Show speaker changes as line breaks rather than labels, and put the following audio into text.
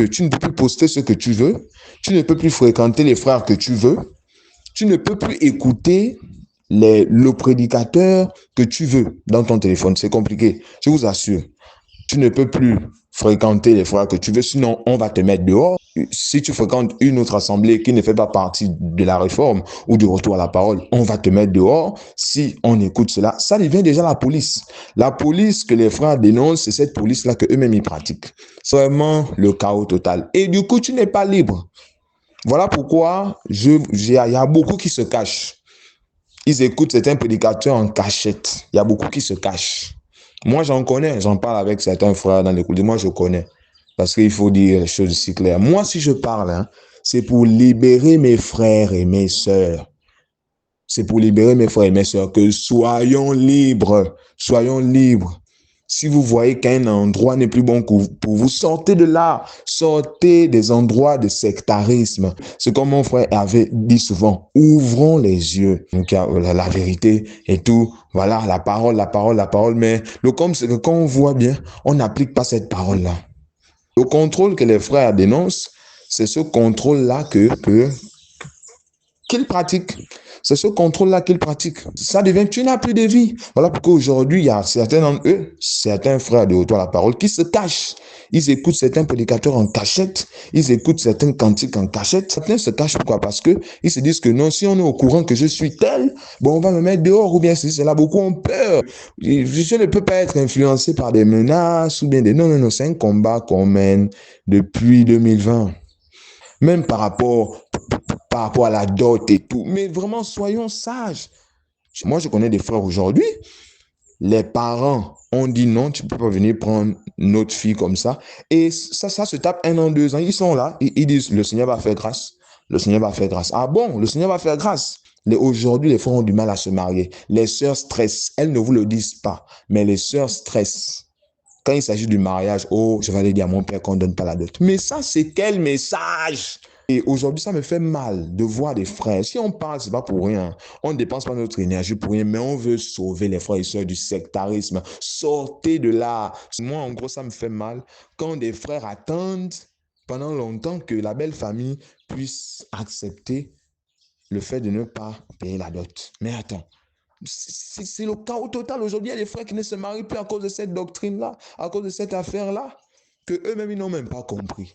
Tu ne peux plus poster ce que tu veux. Tu ne peux plus fréquenter les frères que tu veux. Tu ne peux plus écouter le prédicateur que tu veux dans ton téléphone. C'est compliqué, je vous assure. Tu ne peux plus fréquenter les frères que tu veux, sinon on va te mettre dehors. Si tu fréquentes une autre assemblée qui ne fait pas partie de la réforme ou du retour à la parole, on va te mettre dehors. Si on écoute cela, ça devient déjà la police. La police que les frères dénoncent, c'est cette police-là que eux-mêmes ils pratiquent. C'est vraiment le chaos total. Et du coup, tu n'es pas libre. Voilà pourquoi il y a beaucoup qui se cachent. Ils écoutent certains prédicateurs en cachette. Il y a beaucoup qui se cachent. Moi, j'en connais. J'en parle avec certains frères dans les coulisses. Moi, je connais. Parce qu'il faut dire les choses si claires. Moi, si je parle, hein, c'est pour libérer mes frères et mes sœurs. C'est pour libérer mes frères et mes sœurs. Que soyons libres. Soyons libres. Si vous voyez qu'un endroit n'est plus bon pour vous, sortez de là. Sortez des endroits de sectarisme. C'est comme mon frère avait dit souvent, ouvrons les yeux. Donc, il y a la vérité et tout. Voilà, la parole, la parole, la parole. Mais le comme c'est que quand on voit bien, on n'applique pas cette parole-là. Le contrôle que les frères dénoncent, c'est ce contrôle-là qu'ils pratiquent. C'est ce contrôle-là qu'ils pratiquent. Ça devient, tu n'as plus de vie. Voilà pourquoi aujourd'hui, il y a certains d'entre eux, certains frères de Retour à la parole, qui se cachent. Ils écoutent certains prédicateurs en cachette. Ils écoutent certains cantiques en cachette. Certains se cachent pourquoi? Parce que ils se disent que non, si on est au courant que je suis tel, bon, on va me mettre dehors ou bien si c'est là, beaucoup ont peur. Je ne peux pas être influencé par des menaces ou bien des... Non, non, non, c'est un combat qu'on mène depuis 2020. Même par rapport à la dot et tout. Mais vraiment, soyons sages. Moi, je connais des frères aujourd'hui. Les parents ont dit non, tu ne peux pas venir prendre notre fille comme ça. Et ça se tape 1 an, 2 ans. Ils sont là, ils disent, le Seigneur va faire grâce. Le Seigneur va faire grâce. Ah bon, le Seigneur va faire grâce. Aujourd'hui, les frères ont du mal à se marier. Les sœurs stressent. Elles ne vous le disent pas, mais les sœurs stressent. Quand il s'agit du mariage, oh, je vais aller dire à mon père qu'on ne donne pas la dot. Mais ça, c'est quel message? Et aujourd'hui, ça me fait mal de voir des frères. Si on parle, c'est pas pour rien. On ne dépense pas notre énergie pour rien, mais on veut sauver les frères et sœurs du sectarisme. Sortez de là. Moi, en gros, ça me fait mal quand des frères attendent pendant longtemps que la belle famille puisse accepter le fait de ne pas payer la dot. Mais attends. C'est le chaos total. Aujourd'hui, il y a des frères qui ne se marient plus à cause de cette doctrine-là, à cause de cette affaire-là, que eux-mêmes, ils n'ont même pas compris.